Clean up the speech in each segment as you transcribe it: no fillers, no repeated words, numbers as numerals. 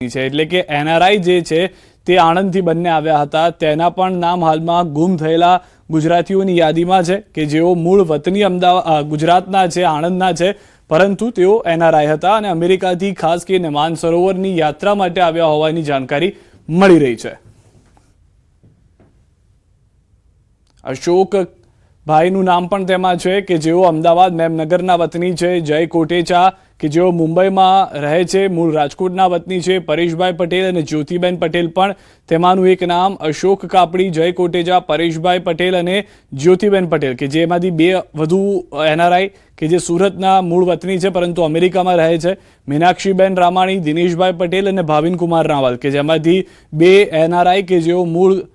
છે એટલે કે એનઆરઆઈ જે છે તે આણંદથી બંને આવ્યા હતા તેના પણ નામ હાલમાં ગુમ થયેલા ગુજરાતીઓની યાદીમાં છે કે જેઓ મૂળ વતની અમદાવાદ ગુજરાતના છે, આણંદના છે, પરંતુ તેઓ એનઆરઆઈ હતા અને અમેરિકાથી ખાસ કરીને માનસરોવરની યાત્રા માટે આવ્યા હોવાની જાણકારી મળી રહી છે। અશોક ભાઈનું નામ પણ તેમાં છે કે જેઓ અમદાવાદ મેમનગરના વતની છે। જય કોટેચા કે જેઓ મુંબઈમાં રહે છે, મૂળ રાજકોટના વતની છે। પરેશભાઈ પટેલ અને જ્યોતિબેન પટેલ પણ તેમાંનું એક નામ। અશોક કાપડી, જય કોટેચા, પરેશભાઈ પટેલ અને જ્યોતિબેન પટેલ કે જેમાંથી બે વધુ એનઆરઆઈ કે જે સુરતના મૂળ વતની છે પરંતુ અમેરિકામાં રહે છે। મીનાક્ષીબેન રામાણી, દિનેશભાઈ પટેલ અને ભાવિનકુમાર રાવલ કે જેમાંથી બે એનઆરઆઈ કે જેઓ મૂળ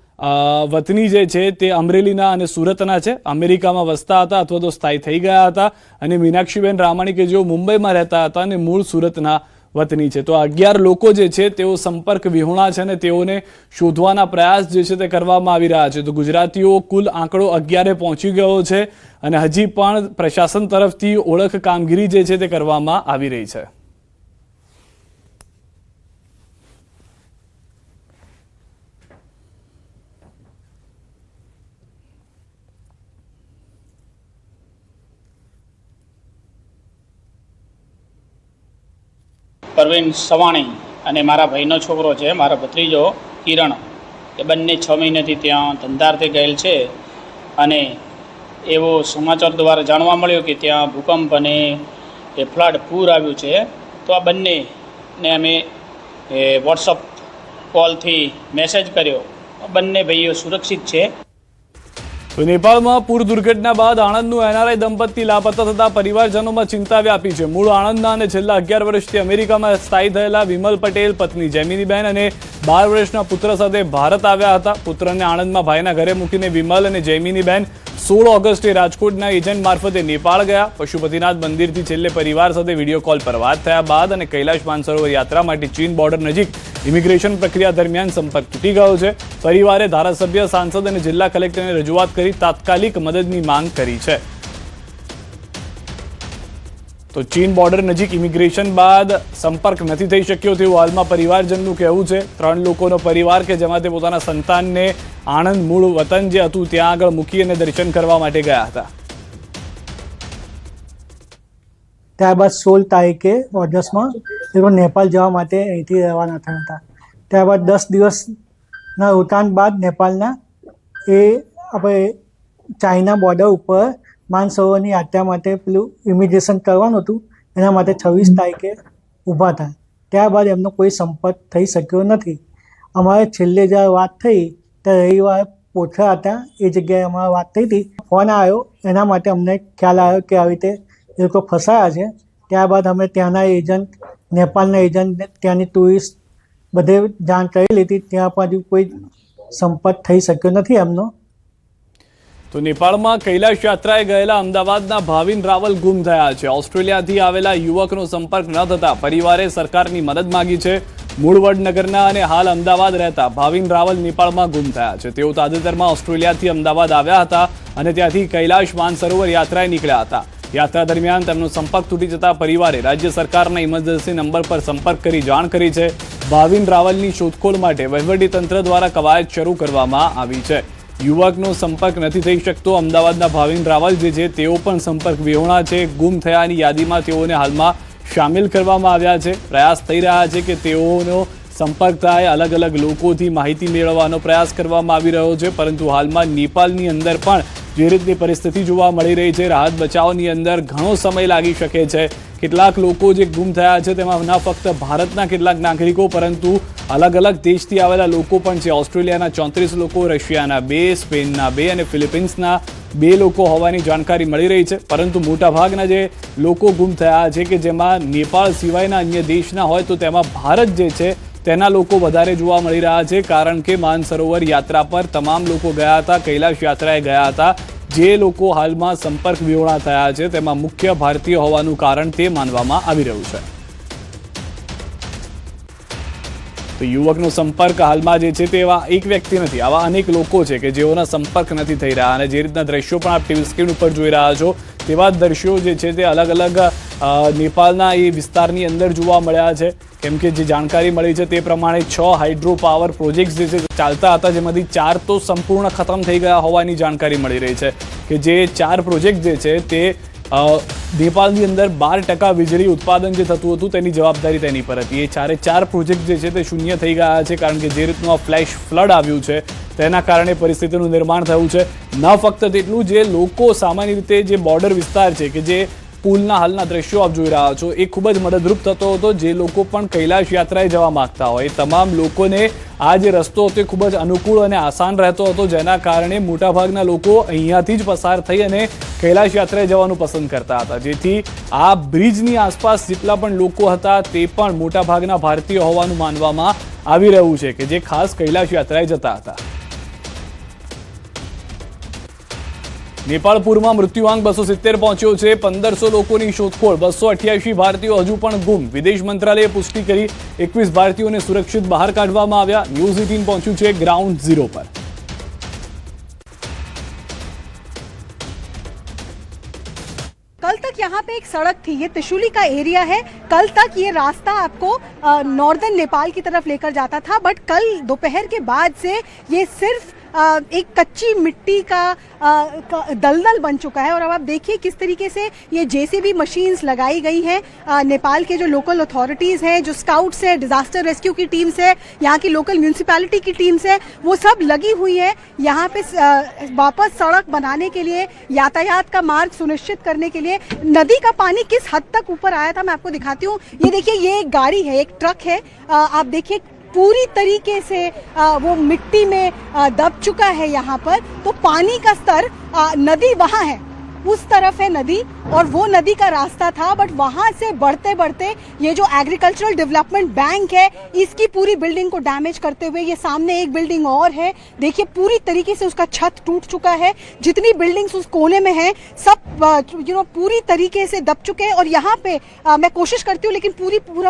વતની જે છે તે અમરેલીના અને સુરતના છે, અમેરિકામાં વસતા હતા અથવા તો સ્થાયી થઈ ગયા હતા। અને મીનાક્ષીબેન રામાણી કે જેઓ મુંબઈમાં રહેતા હતા અને મૂળ સુરતના વતની છે। તો 11 લોકો જે છે તેઓ સંપર્ક વિહોણા છે અને તેઓને શોધવાના પ્રયાસ જે છે તે કરવામાં આવી રહ્યા છે। તો ગુજરાતીઓ કુલ આંકડો 11 પહોંચી ગયો છે અને હજી પણ પ્રશાસન તરફથી ઓળખ કામગીરી જે છે તે કરવામાં આવી રહી છે। પરવીન સવાણી અને મારા ભાઈનો છોકરો છે, મારા ભત્રીજો કિરણ, એ બંને 6 મહિનાથી ત્યાં ધંધાર્થે ગયેલ છે અને એવો સમાચાર દ્વારા જાણવા મળ્યો કે ત્યાં ભૂકંપ અને એ ફ્લડ પૂર આવ્યું છે। તો આ બંનેને અમે વોટ્સઅપ કોલથી મેસેજ કર્યો, બંને ભાઈઓ સુરક્ષિત છે। તો નેપાળમાં પૂર દુર્ઘટના બાદ આણંદનું એનઆરઆઈ દંપતી લાપતા થતા પરિવારજનોમાં ચિંતા વ્યાપી છે। મૂળ આણંદના અને છેલ્લા 11 વર્ષથી અમેરિકામાં સ્થાયી થયેલા વિમલ પટેલ પત્ની જૈમિનીબેન અને 12 વર્ષના પુત્ર સાથે ભારત આવ્યા હતા। પુત્રને આણંદમાં ભાઈના ઘરે મૂકીને વિમલ અને જૈમિનીબેન 16 ઓગસ્ટે રાજકોટના એજન્ટ મારફતે નેપાળ ગયા। પશુપતિનાથ મંદિરથી છેલ્લે પરિવાર સાથે વિડીયો કોલ પર વાત થયા બાદ અને કૈલાશ માનસરોવર યાત્રા માટે ચીન બોર્ડર નજીક ઇમિગ્રેશન પ્રક્રિયા દરમિયાન સંપર્ક તૂટી ગયો છે। પરિવારે ધારાસભ્ય, સાંસદ અને જિલ્લા કલેક્ટરને રજૂઆત કરી તાત્કાલિક મદદની માંગ કરી છે। તો ચીન બોર્ડર નજીક ઇમિગ્રેશન બાદ સંપર્ક નથી થઈ શક્યો તેવું હાલમાં પરિવારજનનું કહેવું છે। 3 લોકોનો પરિવાર કે જેમાં તે પોતાના સંતાનને આણંદ મૂળ વતન જે હતું ત્યાં આગળ મૂકી અને દર્શન કરવા માટે ગયા હતા। ત્યારબાદ 16 તારીખે ઓગસ્ટમાં એ લોકો નેપાળ જવા માટે અહીંથી રવાના થયા હતા। ત્યારબાદ 10 દિવસના રોકાણ બાદ નેપાળના એ આપણે ચાઇના બોર્ડર ઉપર માનસરોવરની યાત્રા માટે પેલું ઇમિગ્રેશન કરવાનું હતું, એના માટે 26 તારીખે ઊભા થયા। ત્યારબાદ એમનો કોઈ સંપર્ક થઈ શક્યો નથી। અમારે છેલ્લે જ્યારે વાત થઈ ત્યારે રવિવારે પોખરા હતા એ જગ્યાએ અમારે વાત થઈ હતી, ફોન આવ્યો, એના માટે અમને ખ્યાલ આવ્યો કે આવી રીતે એ લોકો ફસાયા છે। ત્યારબાદ અમે ત્યાંના એજન્ટ, નેપાળના એજન્ટ, ત્યાંની ટુરિસ્ટ બધે જાણ કરી લીધી, ત્યાં પણ કોઈ સંપર્ક થઈ શક્યો નથી એમનો। તો નેપાળમાં કૈલાશ યાત્રાએ ગયેલા અમદાવાદના ભાવિન રાવલ ગુમ થયા છે। ઓસ્ટ્રેલિયાથી આવેલા યુવકનો સંપર્ક ન થતા પરિવારે સરકારની મદદ માંગી છે। મૂળ વડનગરના અને હાલ અમદાવાદ રહેતા ભાવિન રાવલ નેપાળમાં ગુમ થયા છે। તેઓ તાજેતરમાં ઓસ્ટ્રેલિયાથી અમદાવાદ આવ્યા હતા અને ત્યાંથી કૈલાશ માનસરોવર યાત્રાએ નીકળ્યા હતા। યાત્રા દરમિયાન તેમનો સંપર્ક તૂટી જતા પરિવારે રાજ્ય સરકારના ઇમરજન્સી નંબર પર સંપર્ક કરી જાણ કરી છે। ભાવિન રાવલની શોધખોળ માટે વહીવટીતંત્ર દ્વારા કવાયત શરૂ કરવામાં આવી છે। યુવકનો સંપર્ક નથી થઈ શકતો। અમદાવાદના ભાવિન રાવલ જે છે તેઓ પણ સંપર્ક વિહોણા છે। ગુમ થયાની યાદીમાં તેઓને હાલમાં સામેલ કરવામાં આવ્યા છે। પ્રયાસ થઈ રહ્યા છે કે તેઓનો સંપર્ક થાય, અલગ અલગ લોકોથી માહિતી મેળવવાનો પ્રયાસ કરવામાં આવી રહ્યો છે, પરંતુ હાલમાં નેપાળની અંદર પણ જે રીતની પરિસ્થિતિ જોવા મળી રહી છે, રાહત બચાવની અંદર ઘણો સમય લાગી શકે છે। કેટલાક લોકો જે ગુમ થયા છે તેમાં ન ફક્ત ભારતના કેટલાક નાગરિકો પરંતુ અલગ અલગ દેશથી આવેલા લોકો પણ છે। ઓસ્ટ્રેલિયાના 34 લોકો, રશિયાના 2, સ્પેનના 2 અને ફિલિપિન્સના 2 લોકો હોવાની જાણકારી મળી રહી છે, પરંતુ મોટાભાગના જે લોકો ગુમ થયા છે કે જેમાં નેપાળ સિવાયના અન્ય દેશના હોય તો તેમાં ભારત જે છે તેના લોકો વધારે જોવા મળી રહ્યા છે, કારણ કે માનસરોવર યાત્રા પર તમામ લોકો ગયા હતા, કૈલાશ યાત્રાએ ગયા હતા। જે લોકો હાલમાં સંપર્ક વિહોણા થયા છે તેમાં મુખ્ય ભારતીય હોવાનું કારણ તે માનવામાં આવી રહ્યું છે। તો યુવકનો સંપર્ક હાલમાં જે છે તે એવા એક વ્યક્તિ નથી, આવા અનેક લોકો છે કે જેઓના સંપર્ક નથી થઈ રહ્યા અને જે રીતના દ્રશ્યો પણ આપ ટીવી સ્ક્રીન ઉપર જોઈ રહ્યા છો તેવા દ્રશ્યો જે છે તે અલગ અલગ નેપાળના એ વિસ્તારની અંદર જોવા મળ્યા છે કેમ કે જે જાણકારી મળી છે તે પ્રમાણે 6 હાઇડ્રો પાવર પ્રોજેક્ટ્સ જે છે ચાલતા હતા, જેમાંથી 4 તો સંપૂર્ણ ખતમ થઈ ગયા હોવાની જાણકારી મળી રહી છે કે જે 4 પ્રોજેક્ટ જે છે તે નેપાળની અંદર 12% વીજળી ઉત્પાદન જે થતું હતું તેની જવાબદારી તેની પર હતી. એ 4 પ્રોજેક્ટ જે છે તે શૂન્ય થઈ ગયા છે, કારણ કે જે રીતનું આ ફ્લેશ ફ્લડ આવ્યું છે તેના કારણે પરિસ્થિતિનું નિર્માણ થયું છે. ન ફક્ત તેટલું, જે લોકો સામાન્ય રીતે જે બોર્ડર વિસ્તાર છે કે જે પુલના હાલના દ્રશ્યો આપ જોઈ રહ્યા છો એ ખૂબ જ મદદરૂપ થતો હતો. જે લોકો પણ કૈલાશ યાત્રાએ જવા માંગતા હોય તમામ લોકોને આ જે રસ્તો હતો એ ખૂબ જ અનુકૂળ અને આસાન રહેતો હતો, જેના કારણે મોટાભાગના લોકો અહીંયાથી જ પસાર થઈ અને કૈલાશ યાત્રાએ જવાનું પસંદ કરતા હતા. જેથી આ બ્રિજની આસપાસ જેટલા પણ લોકો હતા તે પણ મોટાભાગના ભારતીય હોવાનું માનવામાં આવી રહ્યું છે કે જે ખાસ કૈલાશ યાત્રાએ જતા હતા. નેપાળપુરમાં મૃત્યુઆંક 270 પહોંચ્યો છે. 1500 લોકોની શોધખોળ, 288 ભારતીયો હજુ પણ ગુમ. વિદેશ મંત્રાલયે પુષ્ટિ કરી 21 ભારતીયોને સુરક્ષિત બહાર કાઢવામાં આવ્યા. ન્યૂઝ 18 પહોંચ્યું છે ગ્રાઉન્ડ ઝીરો પર. कल तक यहाँ पे एक सड़क थी, ये त्रिशूली का एरिया है. कल तक ये रास्ता आपको नॉर्दर्न नेपाल की तरफ लेकर जाता था, बट कल दोपहर के बाद से ये सिर्फ एक कच्ची मिट्टी का दलदल बन चुका है. और अब आप देखिए किस तरीके से ये जेसीबी मशीन्स लगाई गई हैं. नेपाल के जो लोकल अथॉरिटीज़ हैं, जो स्काउट्स हैं, डिजास्टर रेस्क्यू की टीम्स है, यहाँ की लोकल म्यूनसिपैलिटी की टीम्स है, वो सब लगी हुई है यहाँ पे वापस सड़क बनाने के लिए, यातायात का मार्ग सुनिश्चित करने के लिए. नदी का पानी किस हद तक ऊपर आया था मैं आपको दिखाती हूँ. ये देखिए, ये एक गाड़ी है, एक ट्रक है, आप देखिए पूरी तरीके से वो मिट्टी में दब चुका है यहाँ पर. तो पानी का स्तर, नदी वहाँ है, उस तरफ है नदी, और वो नदी का रास्ता था, बट वहाँ से बढ़ते बढ़ते ये जो एग्रीकल्चरल डेवलपमेंट बैंक है इसकी पूरी बिल्डिंग को डैमेज करते हुए, ये सामने एक बिल्डिंग और है, देखिए पूरी तरीके से उसका छत टूट चुका है. जितनी बिल्डिंग्स उस कोने में हैं सब पूरी तरीके से दब चुके हैं. और यहाँ पे मैं कोशिश करती हूँ, लेकिन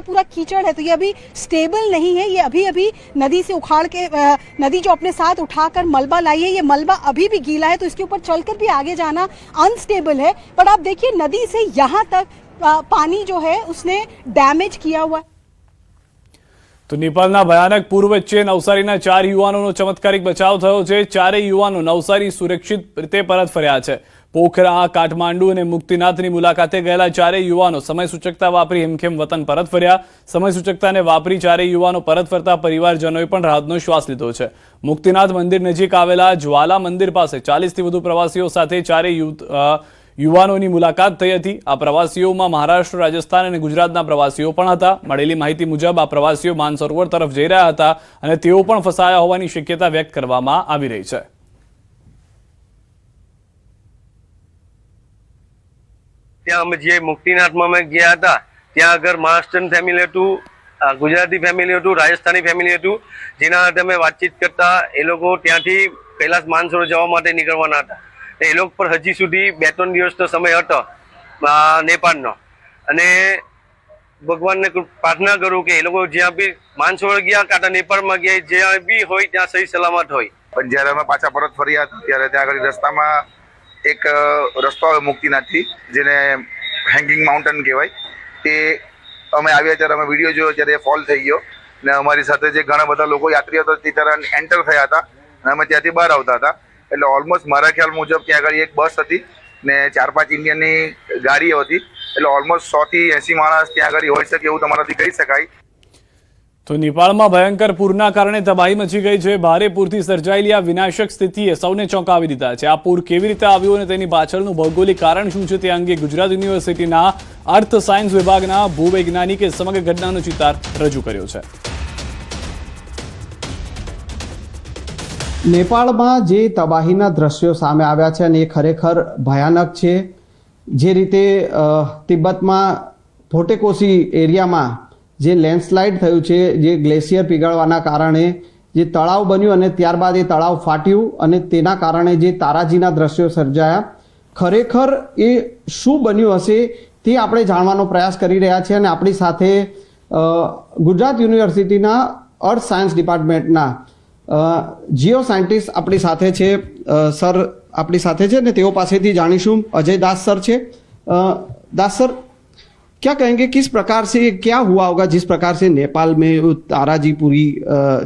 पूरा कीचड़ है, तो ये अभी स्टेबल नहीं है. ये अभी अभी नदी से उखाड़ के नदी जो अपने साथ उठाकर मलबा लाई है, ये मलबा अभी भी गीला है, तो इसके ऊपर चलकर भी आगे जाना अनस्टेबल है. पर आप देखिए नदी से यहाँ तक पानी जो है उसने डैमेज किया हुआ है. તો નેપાળના ભયાનક પૂર વચ્ચે નવસારીના 4 યુવાનોનો ચમત્કારિક બચાવ થયો છે. 4 યુવાનો નવસારી સુરક્ષિત રીતે પરત ફર્યા છે. પોખરા, કાઠમાંડુ અને મુક્તિનાથની મુલાકાતે ગયેલા 4 યુવાનો સમય સૂચકતા વાપરી હેમખેમ વતન પરત ફર્યા. સમય સૂચકતાને વાપરી 4 યુવાનો પરત ફરતા પરિવારજનોએ પણ રાહતનો શ્વાસ લીધો છે. મુક્તિનાથ મંદિર નજીક આવેલા જ્વાલા મંદિર પાસે 40થી વધુ પ્રવાસીઓ સાથે 4 યુવાનોની મુલાકાત થઈ હતી. આ પ્રવાસીઓમાં મહારાષ્ટ્ર, રાજસ્થાન અને ગુજરાતના પ્રવાસીઓ પણ હતા. મળેલી માહિતી મુજબ આ પ્રવાસીઓ માનસરોવર તરફ જઈ રહ્યા હતા અને તેઓ પણ ફસાયા હોવાની શક્યતા વ્યક્ત કરવામાં આવી રહી છે. ત્યાં અમે જે મુક્તિનાથમાં અમે ગયા હતા ત્યાં આગળ મહારાષ્ટ્રન ફેમિલી હતું, ગુજરાતી ફેમિલી હતું, રાજસ્થાની ફેમિલી હતું, જેના સાથે અમે વાતચીત કરતા એ લોકો ત્યાંથી કૈલાસ માનસરોવર જવા માટે નીકળવાના હતા. એ લોકો પર હજી સુધી 2-3 દિવસનો સમય હતો નેપાળનો. અને ભગવાનને પ્રાર્થના કરું કે એ લોકો જ્યાં બી માનસરોવર ગયા કાં નેપાળમાં ગયા, જ્યાં બી હોય ત્યાં સહી સલામત હોય. પણ જ્યારે અમે પાછા પરત ફર્યા ત્યારે ત્યાં આગળ રસ્તામાં એક રસ્તો આવે મુક્તિનાથથી, જેને હેંગિંગ માઉન્ટેન કહેવાય, તે અમે આવ્યા ત્યારે અમે વિડીયો જોયો ત્યારે ફોલ થઈ ગયો ને અમારી સાથે જે ઘણા બધા લોકો યાત્રીઓ હતા તે ત્યારે એન્ટર થયા હતા અને અમે ત્યાંથી બહાર આવતા હતા. એટલે ઓલમોસ્ટ મારા ખ્યાલ મુજબ ત્યાં આગળ એક બસ હતી ને 4-5 ઇન્ડિયનની ગાડીઓ હતી. એટલે ઓલમોસ્ટ 100 થી 80 માણસ ત્યાં આગળ હોઈ શકે એવું તમારાથી કહી શકાય. તો નેપાળમાં ભયંકર પૂરના કારણે તબાહી મચી ગઈ છે. ભારે પૂરથી સર્જાયેલી આ વિનાશક સ્થિતિએ સૌને ચોંકાવી દીધા છે. આ પૂર કેવી રીતે આવ્યું અને તેની પાછળનું ભૌગોલિક કારણ શું છે તે અંગે ગુજરાત યુનિવર્સિટીના અર્થ સાયન્સ વિભાગના ભૂવૈજ્ઞાનિકે સમગ્ર ઘટનાનો ચિતાર રજૂ કર્યો છે. નેપાળમાં જે તબાહીના દ્રશ્યો સામે આવ્યા છે અને એ ખરેખર ભયાનક છે. જે રીતે તિબ્બતમાં થોટેકોસી એરિયામાં જે લેન્ડસ્લાઇડ થયું છે, જે ગ્લેશિયર પીગળવાના કારણે જે તળાવ બન્યું અને ત્યારબાદ એ તળાવ ફાટ્યું અને તેના કારણે જે તારાજીના દ્રશ્યો સર્જાયા, ખરેખર એ શું બન્યું હશે તે આપણે જાણવાનો પ્રયાસ કરી રહ્યા છીએ. અને આપણી સાથે ગુજરાત યુનિવર્સિટીના અર્થ સાયન્સ ડિપાર્ટમેન્ટના જીઓ સાયન્ટિસ્ટ આપણી સાથે છે. સર આપણી સાથે છે ને તેઓ પાસેથી જાણીશું. અજય દાસ સર છે. દાસ સર, क्या कहेंगे किस प्रकार से क्या हुआ होगा जिस प्रकार से नेपाल में वो ताराजीपुरी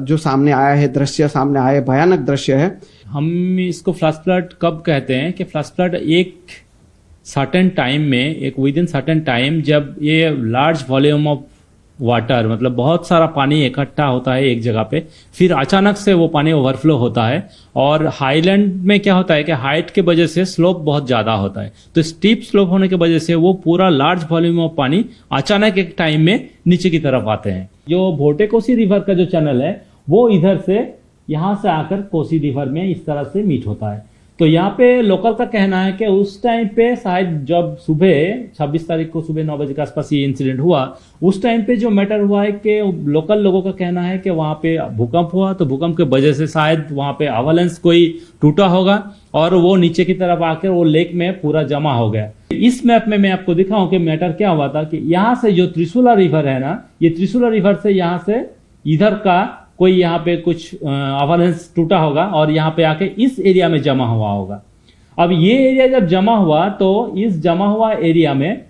जो सामने आया है, दृश्य सामने आया है, भयानक दृश्य है। हम इसको फ्लैश फ्लड कब कहते हैं कि फ्लैश फ्लड एक सर्टेन टाइम में, एक विद इन सर्टेन टाइम, जब ये लार्ज वॉल्यूम ऑफ वाटर, मतलब बहुत सारा पानी इकट्ठा होता है एक जगह पे, फिर अचानक से वो पानी ओवरफ्लो होता है। और हाईलैंड में क्या होता है कि हाइट के वजह से स्लोप बहुत ज़्यादा होता है, तो स्टीप स्लोप होने की वजह से वो पूरा लार्ज वॉल्यूम ऑफ पानी अचानक एक टाइम में नीचे की तरफ आते हैं। जो भोटे कोसी रिवर का जो चैनल है वो इधर से यहाँ से आकर कोसी रिवर में इस तरह से मीट होता है। तो यहाँ पे लोकल का कहना है कि उस टाइम पे शायद जब सुबह 26 तारीख को सुबह 9 बजे के आसपास ये इंसिडेंट हुआ, उस टाइम पे जो मैटर हुआ है कि लोकल लोगों का कहना है कि वहाँ पे भूकंप हुआ, तो भूकंप के वजह से शायद वहाँ पे अवलेंस कोई टूटा होगा और वो नीचे की तरफ आकर वो लेक में पूरा जमा हो गया। इस मैप में मैं आपको दिखाऊं कि मैटर क्या हुआ था कि यहाँ से जो त्रिशूला रिवर है ना, ये त्रिशूला रिवर से यहाँ से इधर का कोई यहाँ पे कुछ अवलेंस टूटा होगा और यहाँ पे आके इस एरिया में जमा हुआ होगा। अब ये एरिया जब जमा हुआ तो इस जमा हुआ एरिया में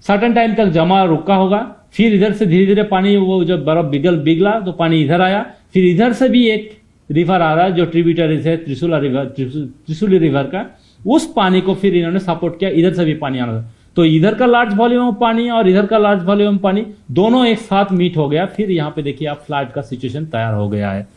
सर्टेन टाइम तक जमा रुका होगा, फिर इधर से धीरे धीरे पानी, वो जब बर्फ पिघला तो पानी इधर आया, फिर इधर से भी एक रिवर आ रहा है जो ट्रिब्यूटरी है त्रिशूली रिवर का, उस पानी को फिर इन्होंने सपोर्ट किया, इधर से भी पानी आना था। तो इधर का लार्ज वॉल्यूम पानी और इधर का लार्ज वॉल्यूम पानी दोनों एक साथ मीट हो गया, फिर यहाँ पे देखिए आप फ्लड का सिचुएशन तैयार हो गया है।